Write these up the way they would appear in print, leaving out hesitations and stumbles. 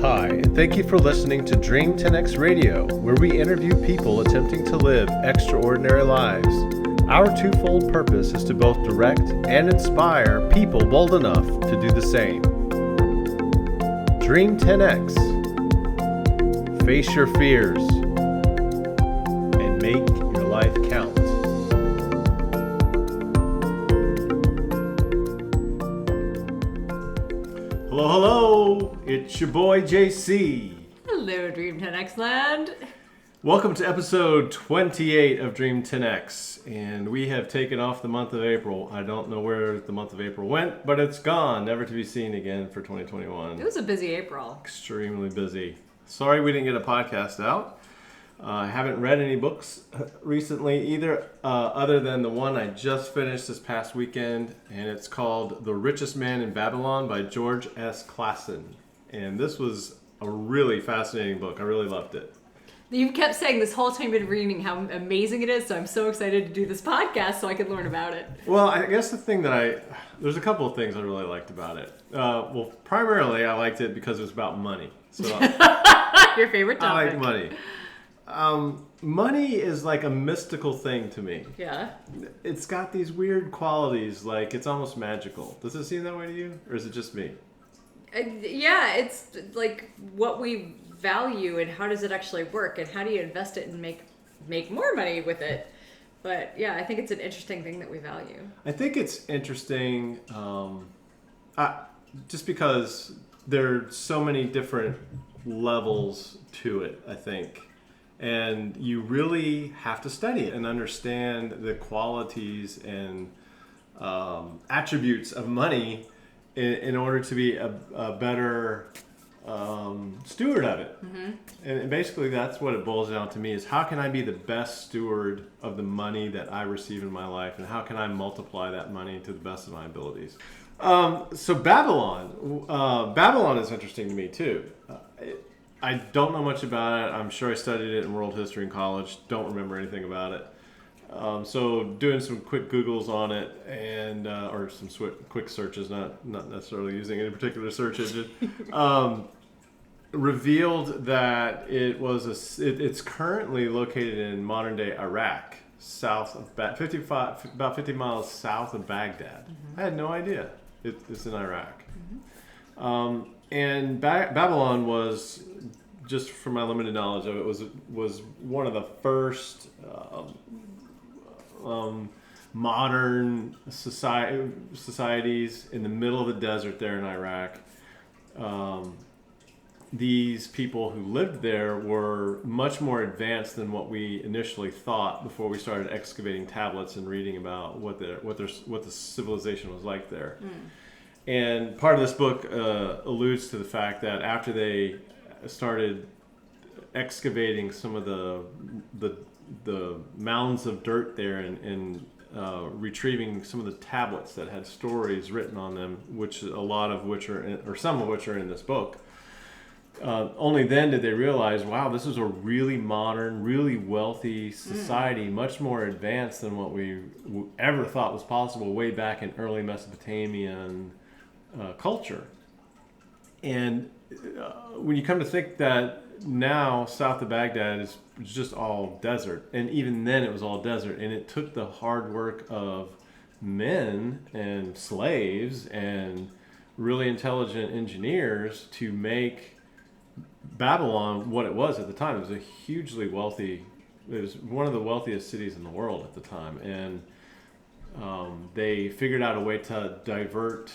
Hi, and thank you for listening to Dream 10X Radio, where we interview people attempting to live extraordinary lives. Our twofold purpose is to both direct and inspire people bold enough to do the same. Dream 10X. Face your fears and make your life count. Hello, hello. It's your boy JC. Hello, Dream 10X Land. Welcome to episode 28 of Dream 10X, and we have taken off the month of April. I don't know where the month of April went, but it's gone, never to be seen again for 2021. It was a busy April. Extremely busy. Sorry we didn't get a podcast out. I haven't read any books recently either, other than the one I just finished this past weekend, and it's called The Richest Man in Babylon by George S. Clason. And this was a really fascinating book. I really loved it. You've kept saying this whole time you've been reading how amazing it is, so I'm so excited to do this podcast so I can learn about it. Well, I guess the thing that there's a couple of things I really liked about it. Well, primarily I liked it because it was about money. So Your favorite topic. I like money. Money is like a mystical thing to me. Yeah. It's got these weird qualities, like it's almost magical. Does it seem that way to you, or is it just me? Yeah, it's like what we value and how does it actually work and how do you invest it and make more money with it. But yeah, I think it's an interesting thing that we value. I think it's interesting just because there are so many different levels to it, I think. And you really have to study it and understand the qualities and attributes of money in order to be a better steward of it. Mm-hmm. And basically that's what it boils down to me, is how can I be the best steward of the money that I receive in my life, and how can I multiply that money to the best of my abilities. So Babylon is interesting to me too. I don't know much about it. I'm sure I studied it in world history in college. Don't remember anything about it. So doing some quick Googles on it and or some quick searches, not necessarily using any particular search engine, revealed that it's currently located in modern day Iraq, south of about 50 miles south of Baghdad. Mm-hmm. I had no idea it's in Iraq. Mm-hmm. And Babylon was, just from my limited knowledge of it, was one of the first modern societies in the middle of the desert there in Iraq. These people who lived there were much more advanced than what we initially thought before we started excavating tablets and reading about what the civilization was like there. Mm. And part of this book alludes to the fact that after they started excavating some of the mounds of dirt there and retrieving some of the tablets that had stories written on them, some of which are in this book, only then did they realize, wow, this is a really modern, really wealthy society, much more advanced than what we ever thought was possible way back in early Mesopotamian culture. And when you come to think that now south of Baghdad is just all desert, and even then it was all desert, and it took the hard work of men and slaves and really intelligent engineers to make Babylon what it was at the time. It was it was one of the wealthiest cities in the world at the time, and they figured out a way to divert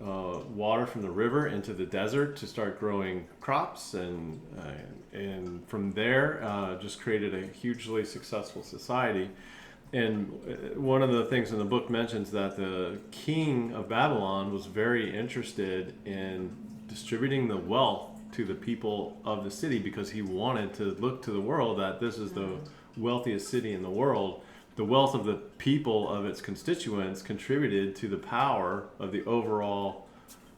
water from the river into the desert to start growing crops, and from there just created a hugely successful society. And one of the things in the book mentions that the king of Babylon was very interested in distributing the wealth to the people of the city, because he wanted to look to the world that this is the wealthiest city in the world. The wealth of the people of its constituents contributed to the power of the overall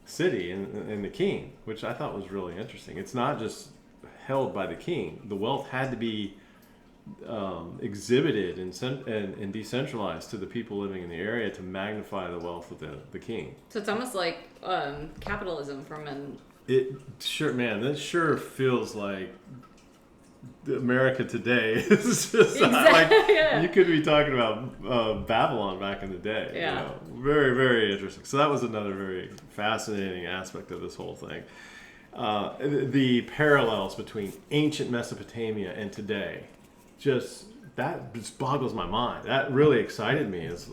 city and the king, which I thought was really interesting. It's not just held by the king. The wealth had to be exhibited and decentralized to the people living in the area to magnify the wealth of the king. So it's almost like capitalism from an It sure, man, that sure feels like America today. It's just like Yeah. you could be talking about Babylon back in the day. Yeah. You know? Very, very interesting. So that was another very fascinating aspect of this whole thing. The parallels between ancient Mesopotamia and today, that just boggles my mind. That really excited me. Is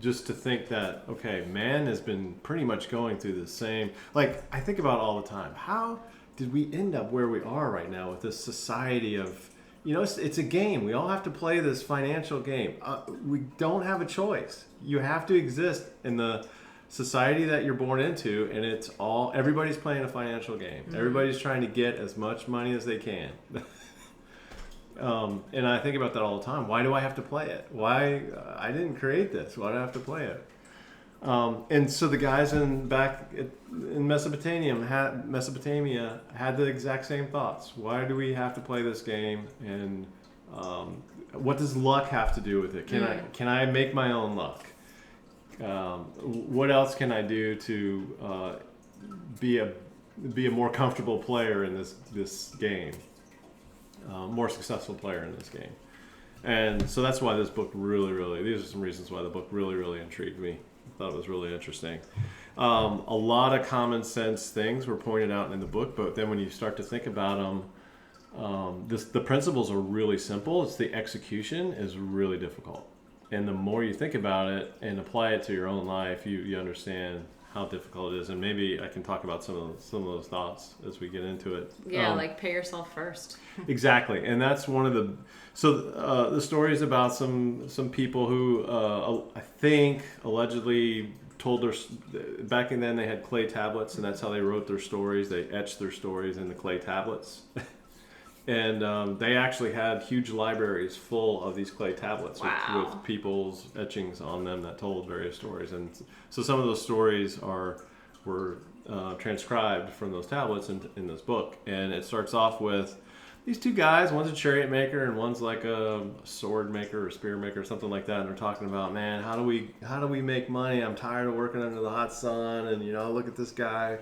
just to think that, okay, man has been pretty much going through the same, like I think about all the time, how did we end up where we are right now with this society of, it's a game. We all have to play this financial game. We don't have a choice. You have to exist in the society that you're born into, and everybody's playing a financial game. Mm-hmm. Everybody's trying to get as much money as they can. And I think about that all the time. Why do I have to play it? Why? I didn't create this. Why do I have to play it? And so the guys in Mesopotamia had the exact same thoughts. Why do we have to play this game? And what does luck have to do with it? Can I make my own luck? What else can I do to be a more comfortable player in this game? More successful player in this game. And so that's why this book these are some reasons why the book really intrigued me. I thought it was really interesting. A lot of common sense things were pointed out in the book, but then when you start to think about them, the principles are really simple. It's the execution is really difficult. And the more you think about it and apply it to your own life, you understand how difficult it is. And maybe I can talk about some of those thoughts as we get into it. Yeah, like pay yourself first. Exactly. And that's one of the stories about some people who I think allegedly told back then they had clay tablets, and that's how they wrote their stories. They etched their stories in the clay tablets. And they actually had huge libraries full of these clay tablets with people's etchings on them that told various stories. And so some of those stories were transcribed from those tablets in this book. And it starts off with these two guys. One's a chariot maker and one's like a sword maker or spear maker or something like that. And they're talking about, man, how do we make money? I'm tired of working under the hot sun. And look at this guy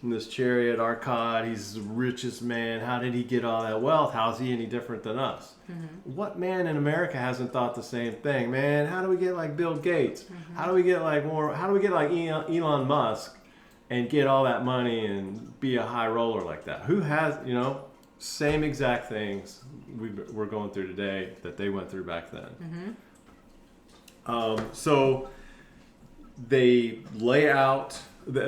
in this chariot, Arcad, he's the richest man. How did he get all that wealth? How's he any different than us? Mm-hmm. What man in America hasn't thought the same thing? Man, how do we get like Bill Gates? Mm-hmm. How do we get like Elon Musk and get all that money and be a high roller like that? Who has, same exact things we're going through today that they went through back then. Mm-hmm. So they lay out.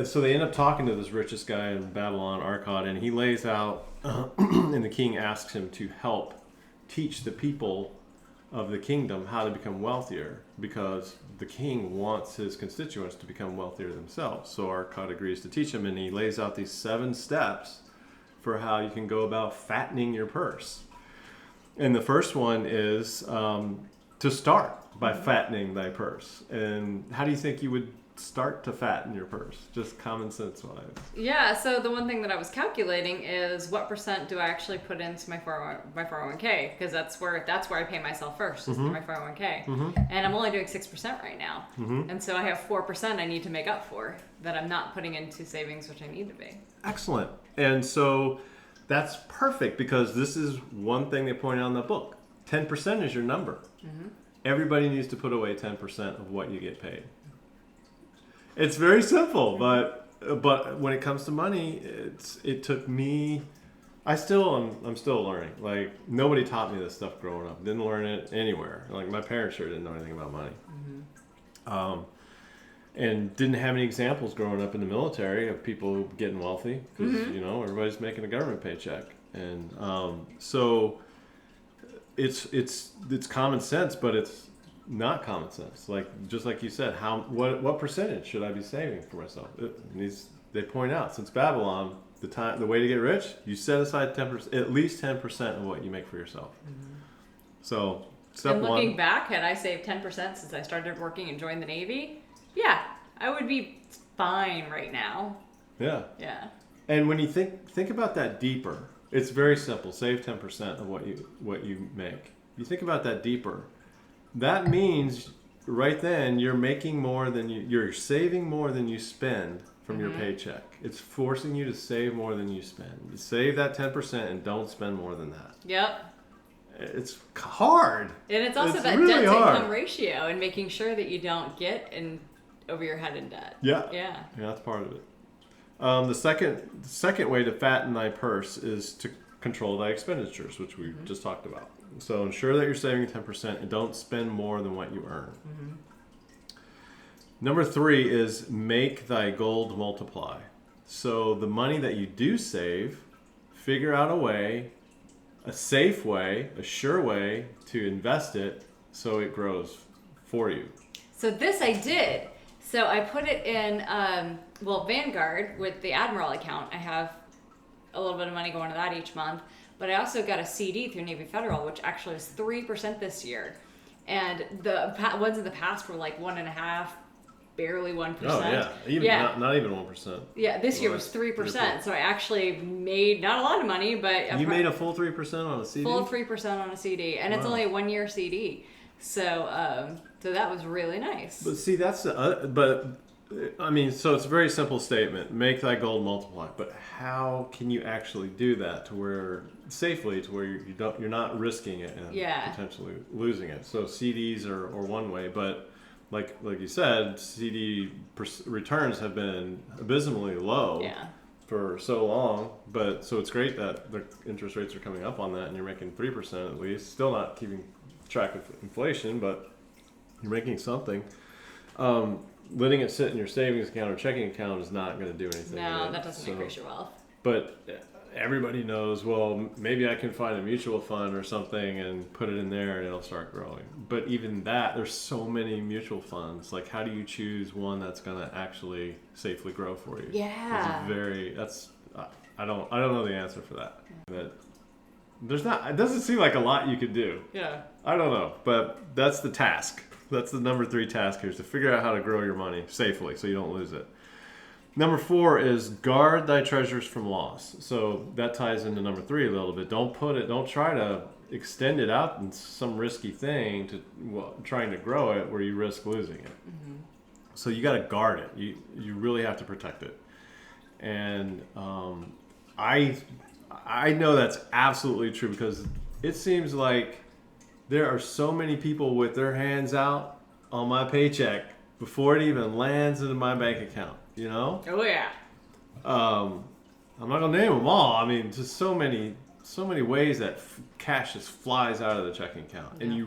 So they end up talking to this richest guy in Babylon, Arcad, and he lays out, and the king asks him to help teach the people of the kingdom how to become wealthier, because the king wants his constituents to become wealthier themselves. So Arcad agrees to teach him, and he lays out these 7 steps for how you can go about fattening your purse. And the first one is to start by fattening thy purse. And how do you think you would start to fatten your purse, just common sense wise? Yeah, so the one thing that I was calculating is what % do I actually put into my 401k, because that's where I pay myself first, is my 401k. Mm-hmm. And I'm only doing 6% right now. Mm-hmm. And so I have 4% I need to make up for that I'm not putting into savings, which I need to be. Excellent. And so that's perfect, because this is one thing they point out in the book. 10% is your number. Mm-hmm. Everybody needs to put away 10% of what you get paid. It's very simple, but when it comes to money, it took me. I'm still learning. Like, nobody taught me this stuff growing up. Didn't learn it anywhere. Like, my parents sure didn't know anything about money, and didn't have any examples growing up in the military of people getting wealthy, because everybody's making a government paycheck, and so it's common sense, but it's not common sense. Like, just like you said, what percentage should I be saving for myself? They point out, since Babylon, the way to get rich, you set aside 10%, at least 10% of what you make for yourself. Mm-hmm. So step one. And looking back, had I saved 10% since I started working and joined the Navy, yeah, I would be fine right now. Yeah. Yeah. And when you think about that deeper, it's very simple. Save 10% of what you make. You think about that deeper. That means right then you're making more than you're saving more than you spend from your paycheck. It's forcing you to save more than you spend. Save that 10% and don't spend more than that. Yep. It's hard. And it's also that really debt to hard. income ratio and making sure that you don't get over your head in debt. Yeah. Yeah. Yeah, that's part of it. The second way to fatten thy purse is to control thy expenditures, which we just talked about. So ensure that you're saving 10% and don't spend more than what you earn. Number 3 is make thy gold multiply. So the money that you do save, figure out a way, a safe way, a sure way to invest it so it grows for you. So this I did. So I put it in, Vanguard with the Admiral account. I have a little bit of money going to that each month. But I also got a CD through Navy Federal, which actually is 3% this year. And the ones in the past were like 1.5%, barely 1%. Oh, yeah. Not even 1%. Yeah, this year was 3%. So I actually made not a lot of money, but... You made a full 3% on a CD? Full 3% on a CD. And it's only a 1-year CD. So so that was really nice. But see, that's so it's a very simple statement. Make thy gold multiply. But how can you actually do that to where you're not risking it and potentially losing it? So CDs are one way, but like you said, CD returns have been abysmally low for so long. But so it's great that the interest rates are coming up on that, and you're making 3% at least. Still not keeping track of inflation, but you're making something. Letting it sit in your savings account or checking account is not going to do anything. No, that doesn't increase your wealth. But everybody knows, well, maybe I can find a mutual fund or something and put it in there and it'll start growing. But even that, there's so many mutual funds. Like, how do you choose one that's going to actually safely grow for you? Yeah. I don't know the answer for that. But it doesn't seem like a lot you could do. Yeah. I don't know, but that's the task. That's the number 3 task here, is to figure out how to grow your money safely so you don't lose it. Number 4 is guard thy treasures from loss. So that ties into number 3 a little bit. Don't try to extend it out in some risky thing trying to grow it where you risk losing it. So you got to guard it. You really have to protect it. And I know that's absolutely true, because it seems like there are so many people with their hands out on my paycheck before it even lands into my bank account, you know? Oh, yeah. I'm not going to name them all. I mean, just so many ways that cash just flies out of the checking account. Yeah.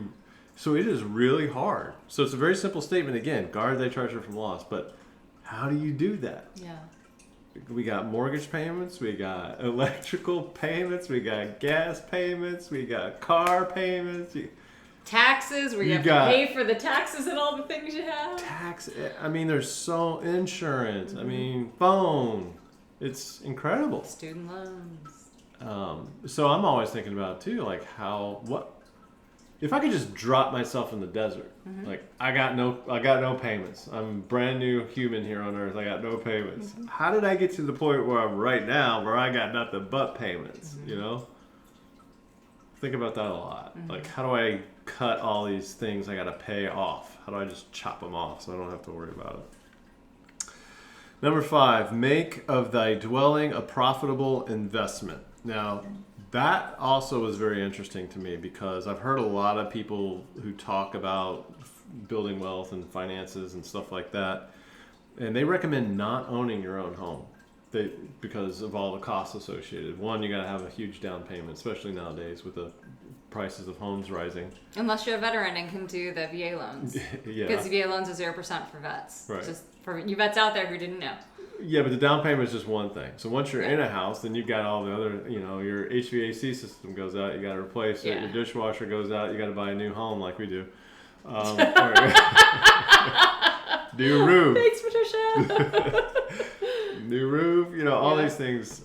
So it is really hard. So it's a very simple statement. Again, guard thy treasure from loss. But how do you do that? Yeah. We got mortgage payments, we got electrical payments, we got gas payments, we got car payments. Taxes, where you have to pay for the taxes and all the things you have. There's so insurance. Phone. It's incredible. Student loans. So I'm always thinking about too, like if I could just drop myself in the desert, like I got no payments. I'm a brand new human here on earth. I got no payments. How did I get to the point where I'm right now, where I got nothing but payments? You know, think about that a lot. Like, how do I cut all these things I got to pay off? How do I just chop them off so I don't have to worry about it? Number 5, make of thy dwelling a profitable investment. Now, that also was very interesting to me, because I've heard a lot of people who talk about building wealth and finances and stuff like that, and they recommend not owning your own home because of all the costs associated. One, you got to have a huge down payment, especially nowadays with the prices of homes rising. Unless you're a veteran and can do the VA loans. Yeah. Because VA loans are 0% for vets. Right. Just for you vets out there who didn't know. Yeah, but the down payment is just one thing. So once you're in a house, then you've got all the other, your HVAC system goes out, you got to replace it. Your dishwasher goes out, you got to buy a new home like we do. New roof. Thanks, Patricia. New roof. All these things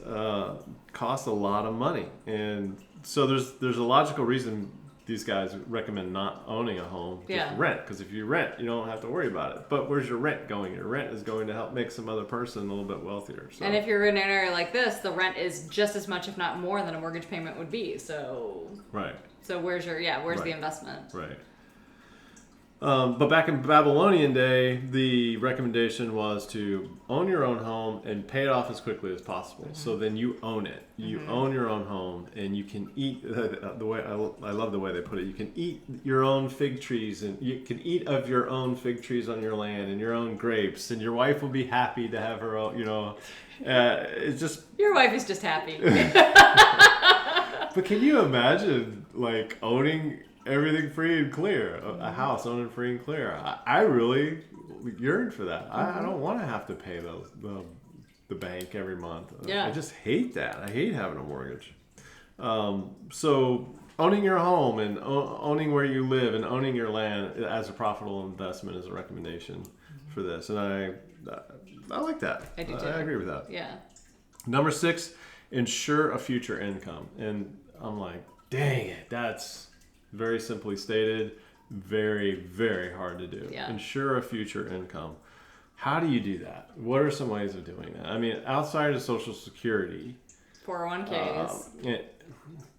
cost a lot of money, and so there's a logical reason these guys recommend not owning a home, just rent. Because if you rent, you don't have to worry about it. But where's your rent going? Your rent is going to help make some other person a little bit wealthier. So. And if you're in an area like this, the rent is just as much, if not more, than a mortgage payment would be. So right. So where's the investment? Right. But back in Babylonian day, the recommendation was to own your own home and pay it off as quickly as possible. So then you own it. You own your own home, and you can eat the way I love the way they put it. You can eat your own fig trees, and you can eat of your own fig trees on your land, and your own grapes, and your wife will be happy to have her own. It's just Your wife is just happy. But can you imagine like owning everything free and clear, a house owned and free and clear? I really yearn for that. I don't want to have to pay the bank every month. Yeah. I just hate that. I hate having a mortgage. So owning your home and owning where you live and owning your land as a profitable investment is a recommendation for this, and I like that. I do too. I agree with that. Yeah. Number 6, ensure a future income. And I'm like, dang it, that's very simply stated, very, very hard to do. Yeah. Ensure a future income. How do you do that? What are some ways of doing that? I mean, outside of Social Security, 401ks.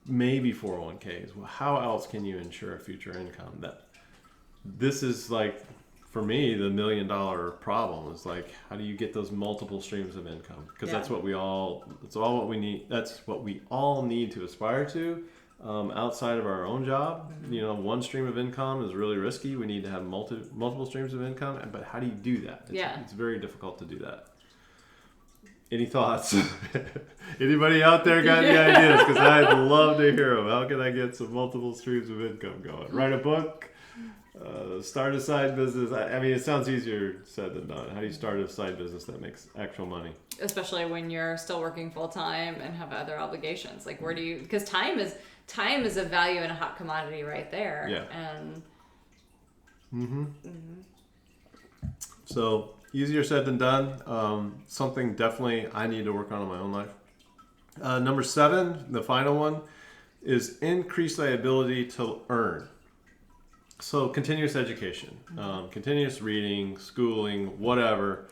maybe 401ks. Well, how else can you ensure a future income? This is like, for me, the $1 million problem is like, how do you get those multiple streams of income? Because that's what that's all what we need. That's what we all need to aspire to. Outside of our own job, one stream of income is really risky. We need to have multiple streams of income. But how do you do that? It's very difficult to do that. Any thoughts? Anybody out there got any ideas? Because I'd love to hear them. How can I get some multiple streams of income going? Write a book? Start a side business? I mean, it sounds easier said than done. How do you start a side business that makes actual money? Especially when you're still working full time and have other obligations. Like, where do you? Because time is a value and a hot commodity right there. Yeah. And. So easier said than done. Something definitely I need to work on in my own life. Number 7, the final one, is increase the ability to earn. So continuous education, continuous reading, schooling, whatever.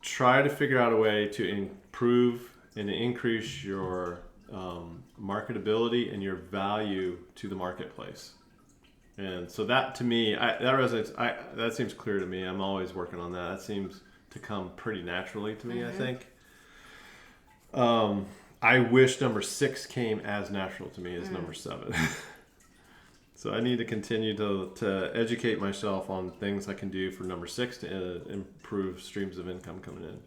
Try to figure out a way to improve and increase your marketability and your value to the marketplace. And so that, to me, that resonates. That seems clear to me. I'm always working on that. That seems to come pretty naturally to me, I think. I wish number 6 came as natural to me as number 7. So I need to continue to educate myself on things I can do for number 6 to improve streams of income coming in,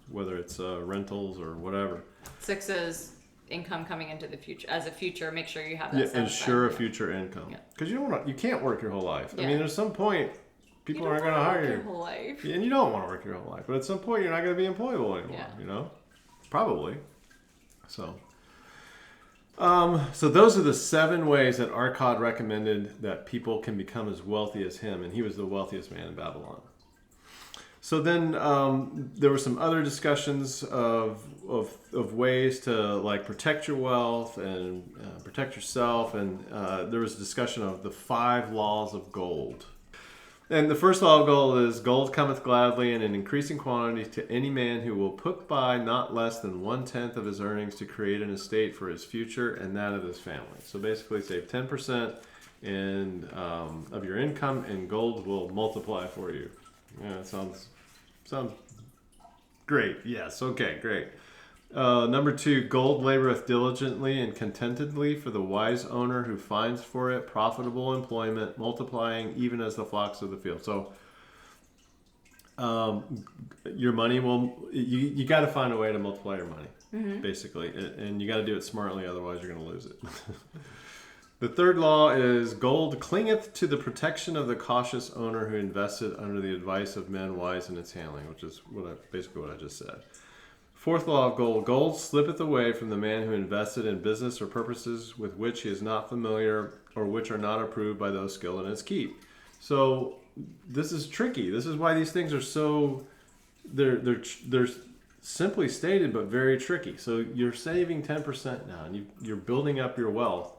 whether it's rentals or whatever. 6 is income coming into the future. As a future, make sure you have that. Yeah, ensure a future income. Because you can't work your whole life. Yeah. I mean, there's some point people aren't going to hire you. Your whole life. And you don't want to work your whole life, but at some point you're not going to be employable anymore. Probably. So those are the 7 ways that Arcad recommended that people can become as wealthy as him, and he was the wealthiest man in Babylon. So then there were some other discussions of ways to like protect your wealth and protect yourself, and there was a discussion of the 5 laws of gold. And the first law of gold is, gold cometh gladly in an increasing quantity to any man who will put by not less than 1/10 of his earnings to create an estate for his future and that of his family. So basically save 10% of your income, and gold will multiply for you. Yeah, sounds great. Yes, okay, great. Number 2, gold laboreth diligently and contentedly for the wise owner who finds for it profitable employment, multiplying even as the flocks of the field. So your money you got to find a way to multiply your money, basically, and you got to do it smartly, otherwise you're going to lose it. The 3rd law is, gold clingeth to the protection of the cautious owner who invested under the advice of men wise in its handling, which is basically what I just said. 4th law of gold, gold slippeth away from the man who invested in business or purposes with which he is not familiar or which are not approved by those skilled in its keep. So this is tricky. This is why these things are so, they're simply stated but very tricky. So you're saving 10% now, and you're building up your wealth,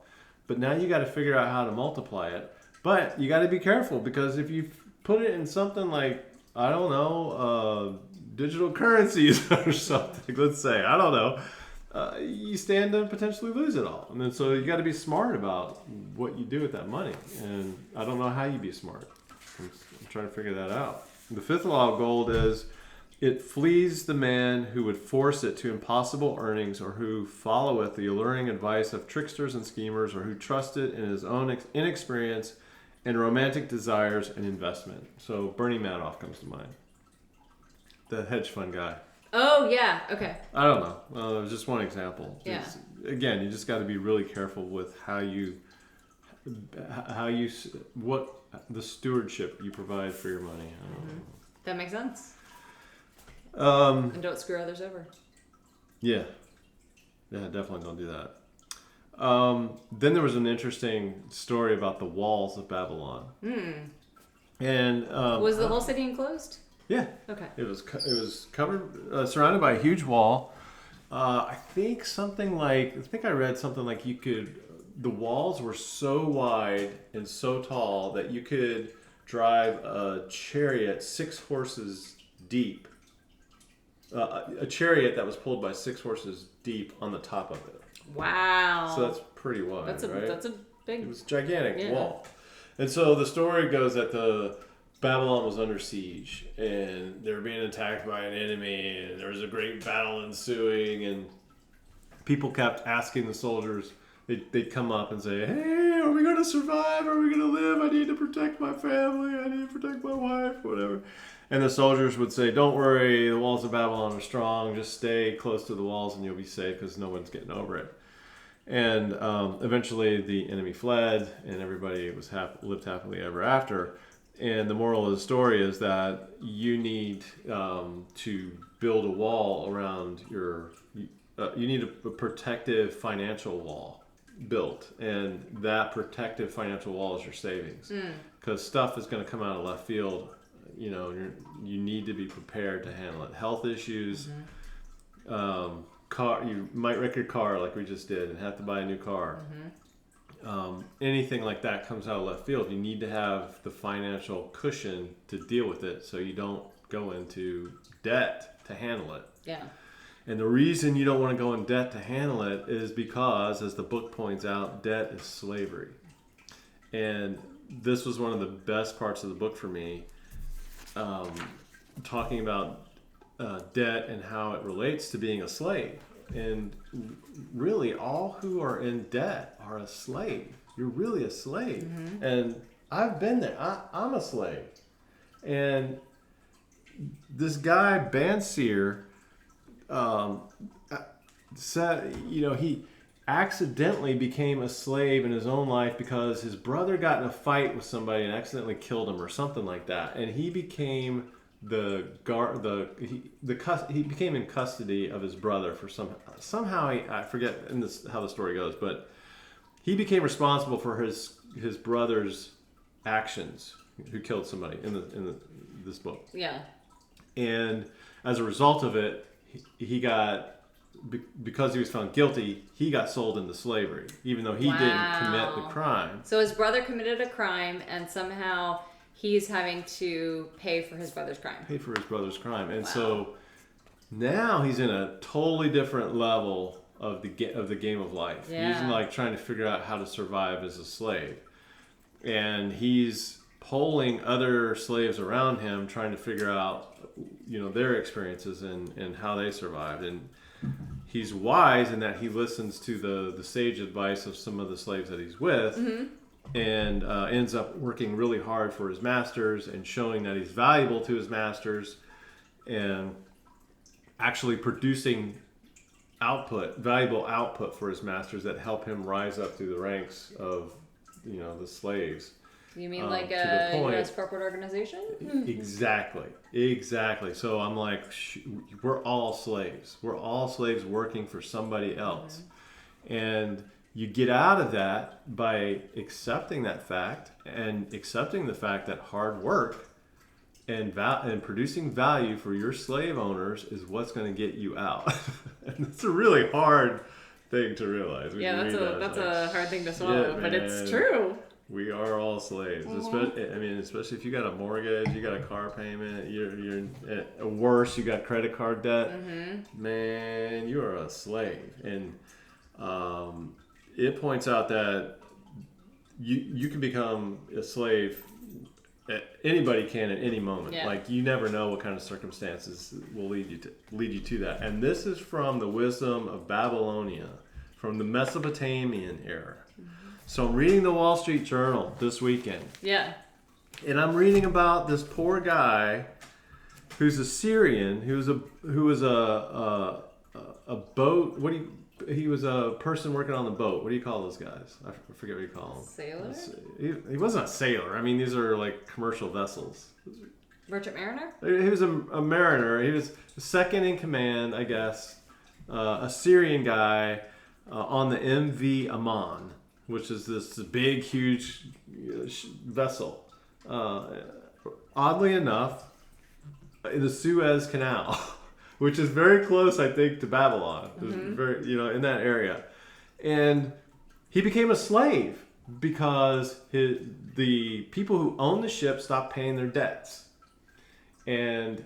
but now you got to figure out how to multiply it. But you got to be careful, because if you put it in something like, I don't know, digital currencies or something, let's say, I don't know, you stand to potentially lose it all. And then so you got to be smart about what you do with that money. And I don't know how you be smart. I'm trying to figure that out. The fifth law of gold is it flees the man who would force it to impossible earnings, or who followeth the alluring advice of tricksters and schemers, or who trusted in his own inexperience and romantic desires and investment. So Bernie Madoff comes to mind. The hedge fund guy. Oh, yeah. Okay. I don't know. It was just one example. Yeah. Again, you just got to be really careful with what the stewardship you provide for your money. I don't know. That makes sense. And don't screw others over. Yeah, definitely don't do that. Then there was an interesting story about the walls of Babylon. And was the whole city enclosed? Yeah. Okay. It was covered, surrounded by a huge wall. I think I read something like the walls were so wide and so tall that you could drive a chariot 6 horses deep. A chariot that was pulled by 6 horses deep on the top of it. Wow. So that's pretty wide, right? That's a big... It was a gigantic wall. And so the story goes that Babylon was under siege, and they were being attacked by an enemy, and there was a great battle ensuing, and people kept asking the soldiers, they'd come up and say, hey, are we going to survive? Are we going to live? I need to protect my family. I need to protect my wife, whatever. And the soldiers would say, don't worry, the walls of Babylon are strong. Just stay close to the walls and you'll be safe because no one's getting over it. And eventually the enemy fled and everybody lived happily ever after. And the moral of the story is that you need to build a wall around you need a protective financial wall built. And that protective financial wall is your savings. Because stuff is going to come out of left field. You need to be prepared to handle it. Health issues, you might wreck your car like we just did and have to buy a new car. Anything like that comes out of left field. You need to have the financial cushion to deal with it so you don't go into debt to handle it. Yeah. And the reason you don't want to go in debt to handle it is because, as the book points out, debt is slavery. And this was one of the best parts of the book for me. Talking about debt and how it relates to being a slave. And really, all who are in debt are a slave. You're really a slave. And I've been there. I'm a slave. And this guy, Banseer, said, he accidentally became a slave in his own life because his brother got in a fight with somebody and accidentally killed him or something like that, and he became he became in custody of his brother for somehow I forget how the story goes, but he became responsible for his brother's actions, who killed somebody in this book. Yeah. And as a result of it, he got, because he was found guilty, he got sold into slavery, even though he didn't commit the crime. So his brother committed a crime, and somehow he's having to pay for his brother's crime. And so now he's in a totally different level of the game of life. Yeah. He's like trying to figure out how to survive as a slave. And he's polling other slaves around him, trying to figure out, their experiences and how they survived. And he's wise in that he listens to the sage advice of some of the slaves that he's with, and ends up working really hard for his masters and showing that he's valuable to his masters, and actually producing valuable output for his masters that help him rise up through the ranks of the slaves. You mean like a U.S. corporate organization? Exactly. So I'm like, we're all slaves. We're all slaves working for somebody else. And you get out of that by accepting that fact and accepting the fact that hard work and producing value for your slave owners is what's going to get you out. And it's a really hard thing to realize. That's a hard thing to swallow, but it's true. We are all slaves, especially if you got a mortgage, you got a car payment, you're worse, you got credit card debt. Man, you are a slave, and it points out that you can become a slave anybody can at any moment. Yeah. Like you never know what kind of circumstances will lead you to that. And this is from the wisdom of Babylonia, from the Mesopotamian era. So I'm reading the Wall Street Journal this weekend. Yeah. And I'm reading about this poor guy who's a Syrian, who was a boat. He was a person working on the boat. What do you call those guys? I forget what you call them. Sailor? He wasn't a sailor. I mean, these are like commercial vessels. Merchant mariner? He was a mariner. He was second in command, I guess. A Syrian guy on the MV Amman, which is this big, huge vessel. Oddly enough, in the Suez Canal, which is very close, I think, to Babylon. Very, in that area. And he became a slave because the people who owned the ship stopped paying their debts. And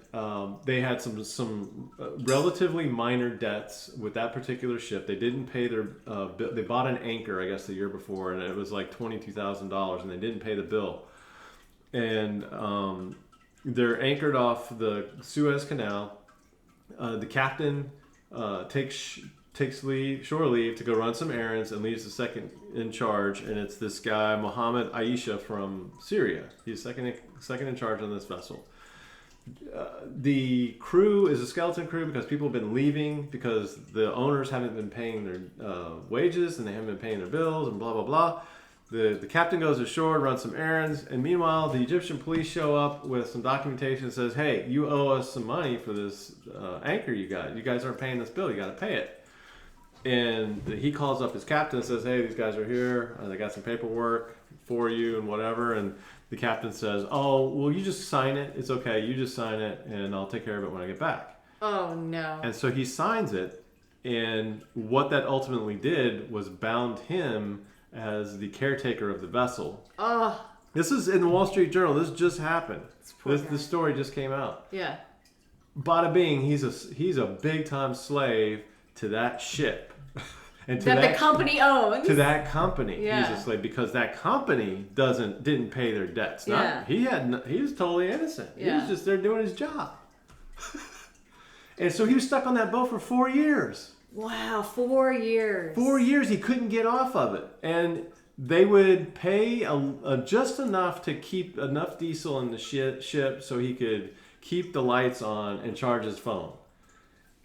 they had some relatively minor debts with that particular ship. They didn't pay their bill. They bought an anchor, I guess, the year before, and it was like $22,000, and they didn't pay the bill. And they're anchored off the Suez Canal. The captain takes shore leave to go run some errands and leaves the second in charge, and it's this guy Mohammed Aisha from Syria. He's second in charge on this vessel. The crew is a skeleton crew because people have been leaving because the owners haven't been paying their wages and they haven't been paying their bills and blah blah blah. The captain goes ashore, runs some errands, and meanwhile the Egyptian police show up with some documentation that says, "Hey, you owe us some money for this anchor you got. You guys aren't paying this bill. You got to pay it." And he calls up his captain and says, "Hey, these guys are here. They got some paperwork for you and whatever." And the captain says, "Oh, well, you just sign it. It's okay. You just sign it, and I'll take care of it when I get back." Oh, no. And so he signs it, and what that ultimately did was bound him as the caretaker of the vessel. Oh. This is in the Wall Street Journal. This just happened. This story just came out. Yeah. Bada bing, he's a big time slave to that ship. And to that the company owns. To that company, yeah. He's a slave because that company didn't pay their debts. He was totally innocent. Yeah. He was just there doing his job. And so he was stuck on that boat for 4 years. Wow, 4 years. 4 years he couldn't get off of it, and they would pay just enough to keep enough diesel in the ship so he could keep the lights on and charge his phone.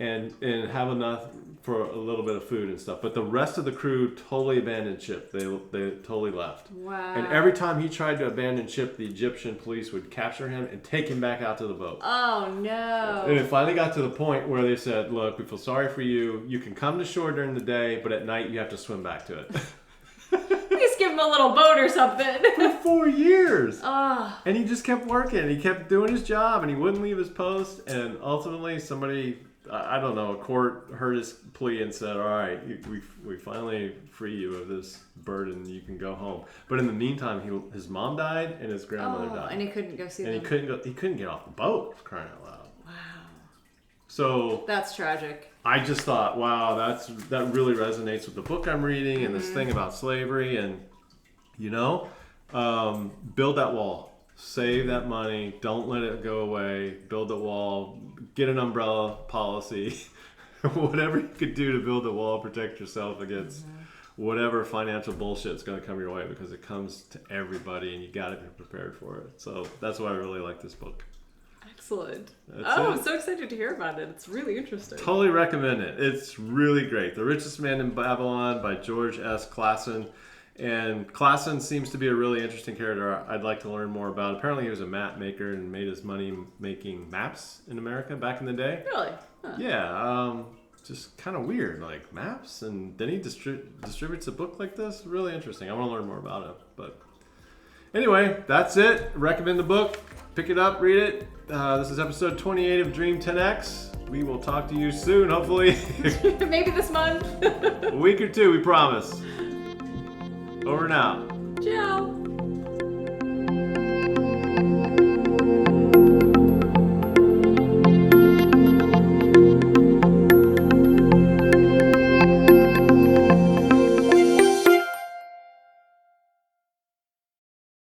And have enough for a little bit of food and stuff. But the rest of the crew totally abandoned ship. They totally left. Wow. And every time he tried to abandon ship, the Egyptian police would capture him and take him back out to the boat. Oh, no. And it finally got to the point where they said, "Look, we feel sorry for you. You can come to shore during the day, but at night you have to swim back to it." Just give him a little boat or something. For 4 years. Oh. And he just kept working. He kept doing his job, and he wouldn't leave his post. And ultimately, somebody... I don't know, a court heard his plea and said, "All right, we finally free you of this burden. You can go home." But in the meantime, his mom died and his grandmother died. And he couldn't go see them. And he couldn't get off the boat, for crying out loud. Wow. So that's tragic. I just thought, wow, that really resonates with the book I'm reading and this thing about slavery. And build that wall. Save that money. Don't let it go away. Build the wall. Get an umbrella policy. Whatever you could do to build the wall, protect yourself against whatever financial bullshit's going to come your way, because it comes to everybody and you got to be prepared for it. So that's why I really like this book. Excellent. That's I'm so excited to hear about it. It's really interesting. Totally recommend it. It's really great. The Richest Man in Babylon by George S. Clason. And Clason seems to be a really interesting character I'd like to learn more about. Apparently he was a map maker and made his money making maps in America back in the day. Really? Huh. Yeah, just kind of weird, like maps. And then he distributes a book like this. Really interesting. I want to learn more about it. But anyway, that's it. Recommend the book. Pick it up, read it. This is episode 28 of Dream 10X. We will talk to you soon, hopefully. Maybe this month. A week or two, we promise. Over and out. Ciao.